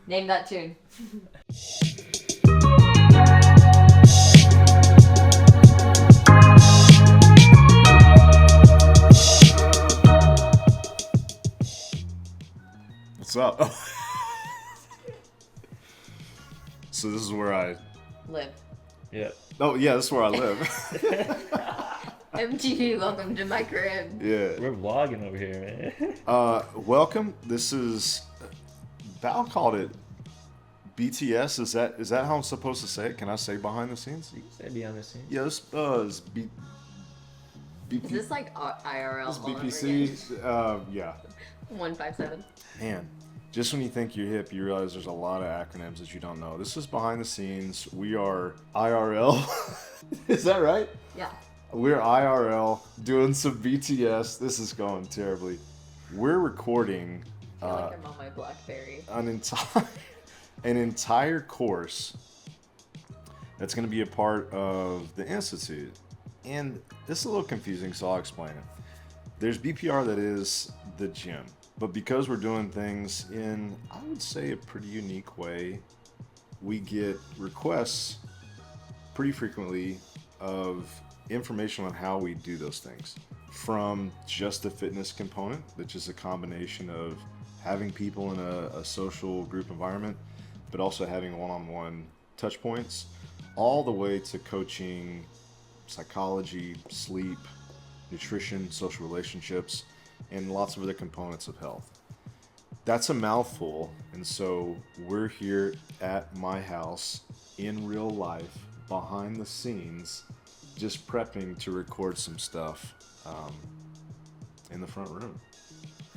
Name that tune. What's up? So this is where I Live. Yep. Oh yeah, this is where I live. MTV, welcome to my crib. Yeah. We're vlogging over here, man. Welcome. This is Val called it BTS. Is that how I'm supposed to say it? Can I say behind the scenes? You can say behind the scenes. Yeah, this is Is this like IRL? This is all over BPC. again? Yeah. 157. Man, just when you think you're hip, you realize there's a lot of acronyms that you don't know. This is behind the scenes. We are IRL. Is that right? Yeah. We're IRL doing some BTS. This is going terribly. We're recording I feel like I'm on my BlackBerry. an entire course that's going to be a part of the Institute. And this is a little confusing, so I'll explain it. There's BPR that is the gym. But because we're doing things in, I would say, a pretty unique way, we get requests pretty frequently of information on how we do those things. From just the fitness component, which is a combination of having people in a social group environment, but also having one-on-one touch points, all the way to coaching psychology, sleep, nutrition, social relationships, and lots of other components of health. That's a mouthful, and so we're here at my house in real life, behind the scenes, just prepping to record some stuff in the front room.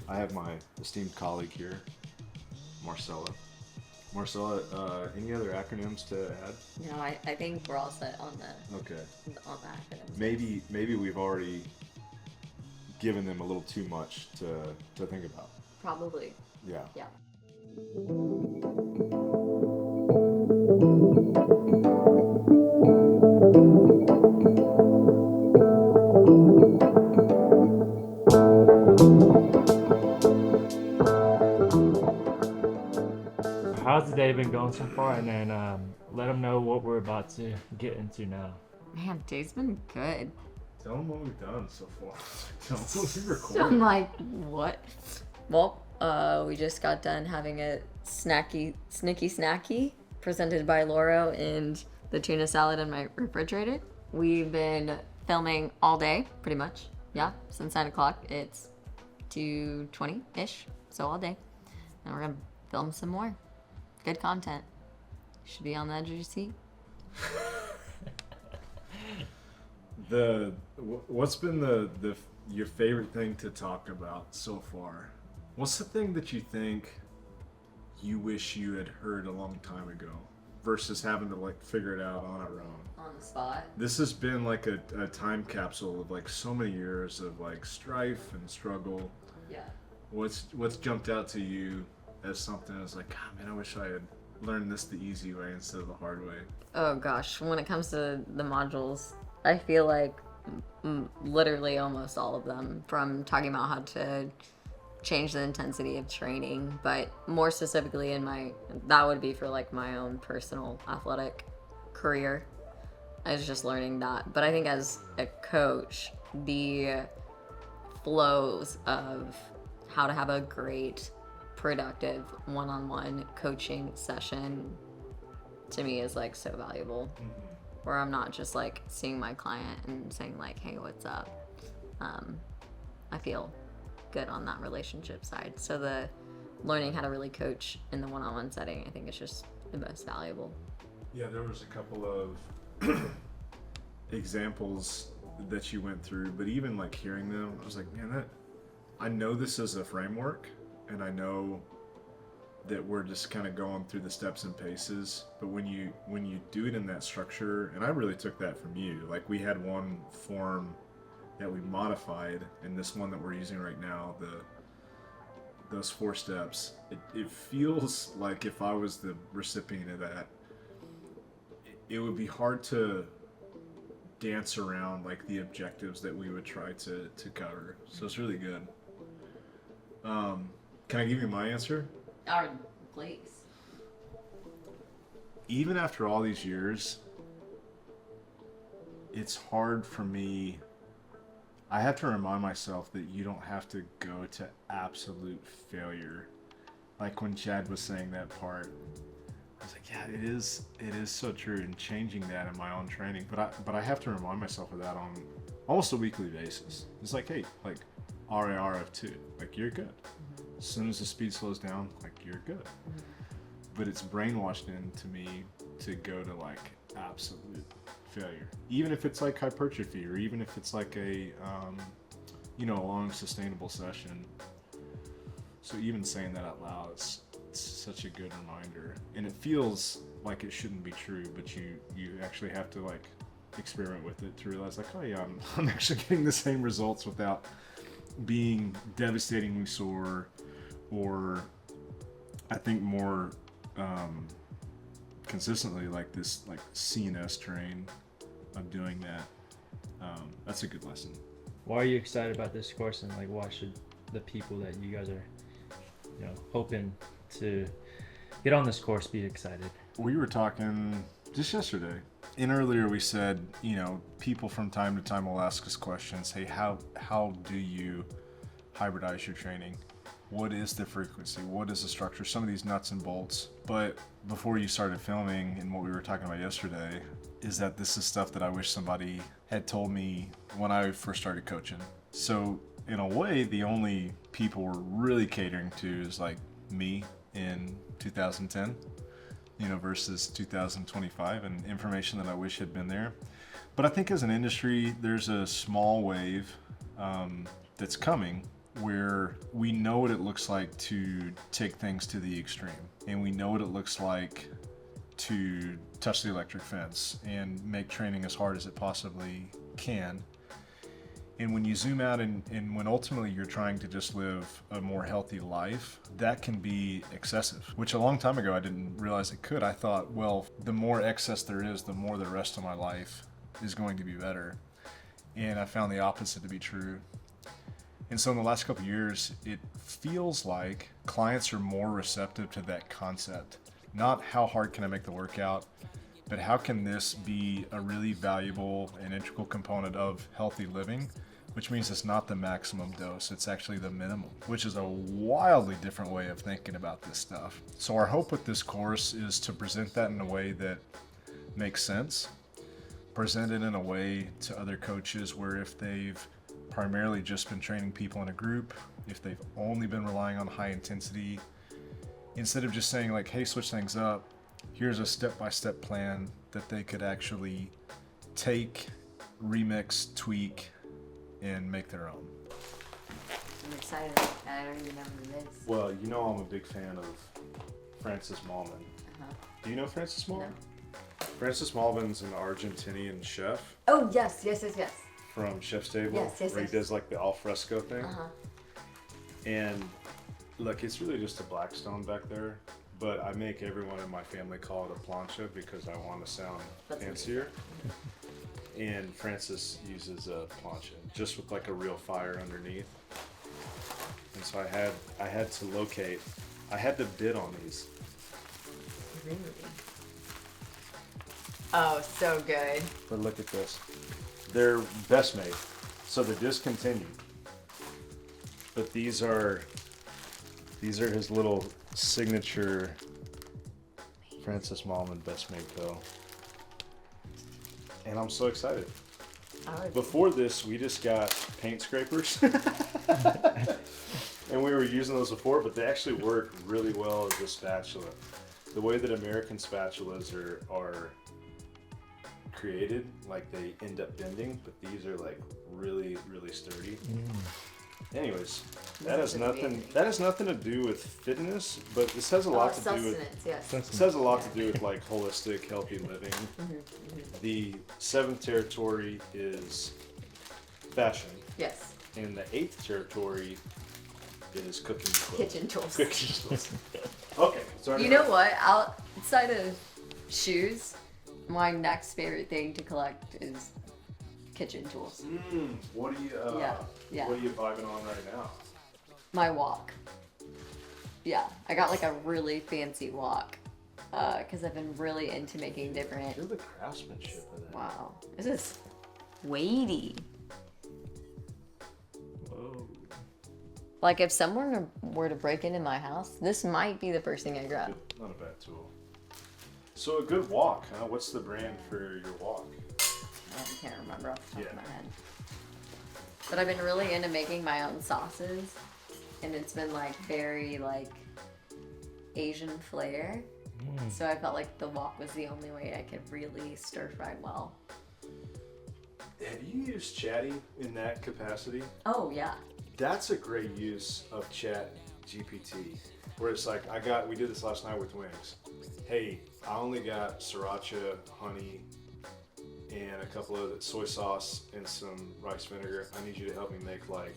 I have my esteemed colleague here, Marcella. Marcella, any other acronyms to add? No, I think we're all set on the Okay. acronyms. Maybe we've already given them a little too much to think about. Probably. Yeah. Yeah. How's the day been going so far? And then let them know what we're about to get into now. Man, day's been good. Tell them what we've done so far. Tell them what we I'm recorded. like, what? Well, we just got done having a snicky snacky presented by Lauro and the tuna salad in my refrigerator. We've been filming all day, pretty much. Yeah, since 9 o'clock. It's 2:20-ish, so all day. And we're gonna film some more. Good content. Should be on the edge of your seat. What's been your favorite thing to talk about so far? What's the thing that you think you wish you had heard a long time ago versus having to like figure it out on our own? On the spot. This has been like a time capsule of like so many years of like strife and struggle. Yeah. What's jumped out to you as something that's like, God, man, I wish I had learned this the easy way instead of the hard way? Oh gosh, when it comes to the modules, I feel like literally almost all of them, from talking about how to change the intensity of training, but more specifically that would be for like my own personal athletic career. I was just learning that. But I think as a coach, the flows of how to have a great, productive one-on-one coaching session to me is like so valuable. Mm-hmm. Where I'm not just like seeing my client and saying like, hey, what's up? I feel good on that relationship side. So the learning how to really coach in the one-on-one setting, I think is just the most valuable. Yeah, there was a couple of examples that you went through, but even like hearing them, I was like, man, I know this is a framework, and I know that we're just kind of going through the steps and paces, but when you do it in that structure, and I really took that from you, like we had one form that we modified, and this one that we're using right now, those 4 steps, it feels like if I was the recipient of that, it would be hard to dance around like the objectives that we would try to cover. So it's really good. Can I give you my answer? Please. even after all these years, it's hard for me. I have to remind myself that you don't have to go to absolute failure. Like when Chad was saying that part, I was like, yeah, it is so true, and changing that in my own training. But I have to remind myself of that on almost a weekly basis. It's like, hey, like RARF2, like you're good. As soon as the speed slows down, like you're good. But it's brainwashed into me to go to like absolute failure, even if it's like hypertrophy, or even if it's like a a long sustainable session. So even saying that out loud, it's such a good reminder, and it feels like it shouldn't be true, but you actually have to like experiment with it to realize like, oh yeah, I'm actually getting the same results without being devastatingly sore, or I think more consistently like this like CNS train of doing that. That's a good lesson. Why are you excited about this course, and like why should the people that you guys are hoping to get on this course be excited? We were talking just yesterday, and earlier we said, people from time to time will ask us questions. Hey, how do you hybridize your training? What is the frequency? What is the structure? Some of these nuts and bolts. But before you started filming, and what we were talking about yesterday, is that this is stuff that I wish somebody had told me when I first started coaching. So in a way, the only people we're really catering to is like me in 2010, versus 2025, and information that I wish had been there. But I think as an industry, there's a small wave that's coming where we know what it looks like to take things to the extreme, and we know what it looks like to touch the electric fence and make training as hard as it possibly can. And when you zoom out and when ultimately you're trying to just live a more healthy life, that can be excessive, which a long time ago I didn't realize it could. I thought, well, the more excess there is, the more the rest of my life is going to be better. And I found the opposite to be true. And so in the last couple of years, it feels like clients are more receptive to that concept. Not how hard can I make the workout, but how can this be a really valuable and integral component of healthy living, which means it's not the maximum dose, it's actually the minimum, which is a wildly different way of thinking about this stuff. So our hope with this course is to present that in a way that makes sense, present it in a way to other coaches where if they've primarily just been training people in a group, if they've only been relying on high intensity, instead of just saying like, hey, switch things up, here's a step-by-step plan that they could actually take, remix, tweak, and make their own. I'm excited. I don't even know who it is. Well, I'm a big fan of Francis Mallmann. Do you know Francis Mallmann? No. Francis Mallmann's an Argentinian chef. Oh, yes. From Chef's Table, yes, where he does like the al fresco thing. And look, it's really just a Blackstone back there, but I make everyone in my family call it a plancha because I want to sound fancier. And Francis uses a plancha just with like a real fire underneath. And so I had to locate. I had to bid on these. Really? Oh, so good. But look at this. They're best made, so they're discontinued. But these are his little signature Francis Mallmann best made pill. And I'm so excited. Before this, we just got paint scrapers. And we were using those before, but they actually work really well as a spatula. The way that American spatulas are created, like they end up bending, but these are like really, really sturdy. Anyways, that has nothing to do with fitness, but this has a lot to do with this has a lot to do with like holistic, healthy living. The 7th territory is fashion. Yes. And the 8th territory is cooking tools. Kitchen tools. Cooking tools. Okay. Sorry. You know what? Outside of shoes, my next favorite thing to collect is kitchen tools. What are you? Yeah. What are you vibing on right now? My wok. Yeah, I got like a really fancy wok. because I've been really into making different. Look at the craftsmanship of that. Wow, this is weighty. Whoa. Like if someone were to break into my house, this might be the first thing I grab. Not a bad tool. So a good wok, huh? What's the brand for your wok? I can't remember off the top of my head. But I've been really into making my own sauces, and it's been like very like Asian flair. So I felt like the wok was the only way I could really stir fry well. Have you used Chatty in that capacity? Oh yeah. That's a great use of Chat GPT. Where it's like, we did this last night with wings. Hey, I only got sriracha, honey, and a couple of soy sauce and some rice vinegar. I need you to help me make like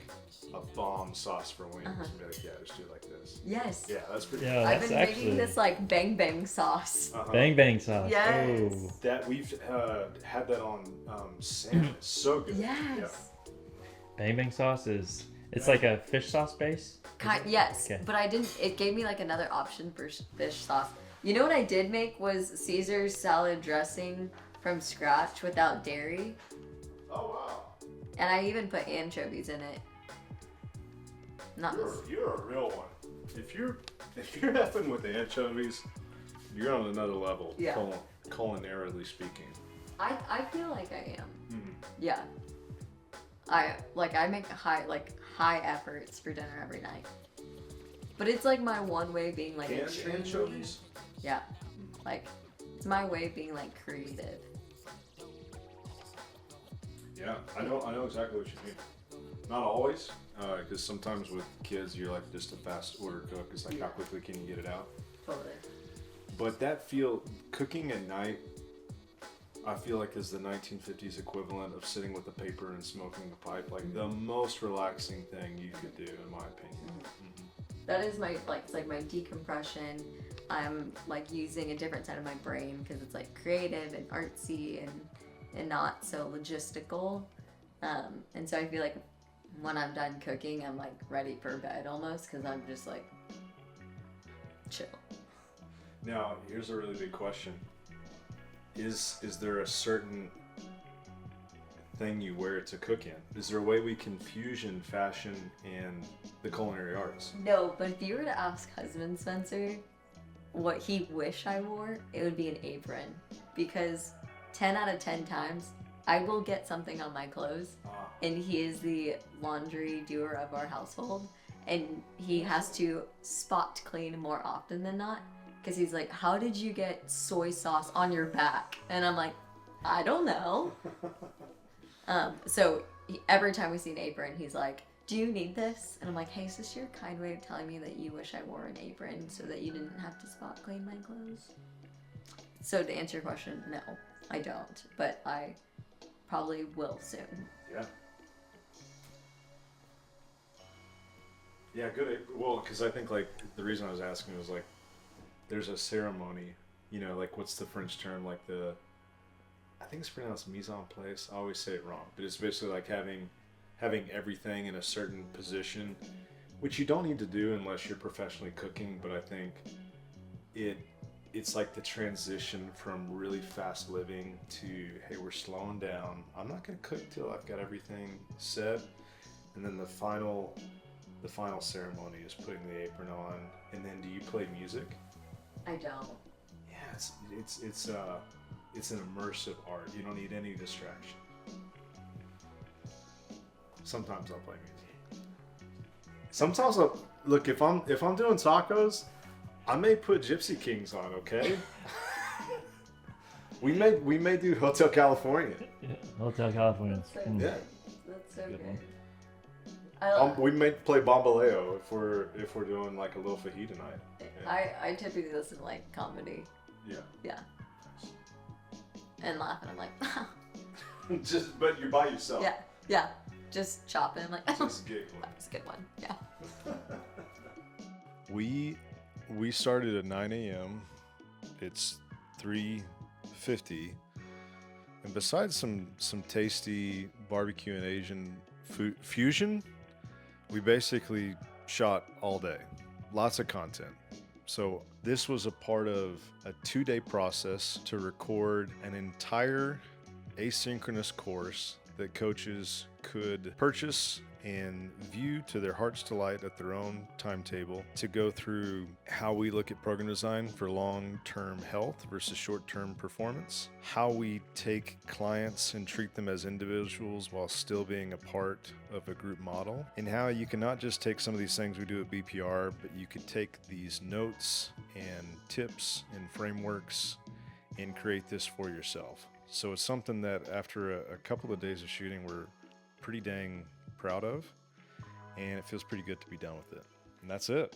a bomb sauce for wings. And be like, yeah, just do it like this. Yes. Yeah, that's pretty Yeah, I've that's been actually making this like bang bang sauce. bang bang sauce. Yes. Oh. That we've had that on salmon. It's so good. Yes. Bang bang sauce is it's like a fish sauce base. Yes, Okay. but I didn't. It gave me like another option for fish sauce. You know what I did make was Caesar's salad dressing from scratch without dairy, Oh wow. and I even put anchovies in it. Not You're a real one. If you're effing with anchovies, you're on another level. Yeah. Culinarily speaking. I feel like I am. Mm-hmm. Yeah. I make high efforts for dinner every night. But it's like my one way of being like extremely- Anchovies? Yeah. Like it's my way of being like creative. Yeah, I know exactly what you mean. Not always, because sometimes with kids, you're like just a fast order cook. It's like, how quickly can you get it out? Totally. But cooking at night, I feel like is the 1950s equivalent of sitting with a paper and smoking a pipe. Like the most relaxing thing you could do, in my opinion. That is my it's like my decompression. I'm like using a different side of my brain because it's like creative and artsy and not so logistical. And so I feel like when I'm done cooking, I'm like ready for bed almost because I'm just like chill. Now, here's a really big question. Is there a certain thing you wear to cook in? Is there a way we can fusion fashion and the culinary arts? No, but if you were to ask husband Spencer what he wish I wore, it would be an apron because 10 out of 10 times I will get something on my clothes and he is the laundry doer of our household and he has to spot clean more often than not because he's like, how did you get soy sauce on your back? And I'm like, I don't know. So every time we see an apron, he's like, do you need this? And I'm like, hey, is this your kind way of telling me that you wish I wore an apron so that you didn't have to spot clean my clothes? So to answer your question, no, I don't, but I probably will soon. Yeah. Yeah, good. Well, because I think like the reason I was asking was like, there's a ceremony, like what's the French term? Like I think it's pronounced mise en place. I always say it wrong, but it's basically like having everything in a certain position, which you don't need to do unless you're professionally cooking. But I think it's like the transition from really fast living to, hey, we're slowing down. I'm not gonna cook till I've got everything set, and then the final ceremony is putting the apron on. And then do you play music? I don't. Yeah, it's an immersive art. You don't need any distraction. Sometimes I'll play music. Sometimes look if I'm doing tacos, I may put Gypsy Kings on. Okay. we may do Hotel California. Yeah, Hotel California. That's so Mm. Yeah. That's so Good good. one. I We may play Bombaleo if we're doing like a little fajita night. Yeah. I typically listen to like comedy. Yeah. Yeah. And laugh and I'm like, But you're by yourself. yeah. Just chopping. I'm like, Just giggling. that's a good one. Yeah. We started at 9 a.m. It's 3:50, and besides some tasty barbecue and Asian food fusion, we basically shot all day. Lots of content. So this was a part of a 2-day process to record an entire asynchronous course that coaches could purchase and view to their heart's delight at their own timetable, to go through how we look at program design for long-term health versus short-term performance, how we take clients and treat them as individuals while still being a part of a group model, and how you can not just take some of these things we do at BPR, but you could take these notes and tips and frameworks and create this for yourself. So it's something that after a couple of days of shooting, we're pretty dang proud of, and it feels pretty good to be done with it. And that's it.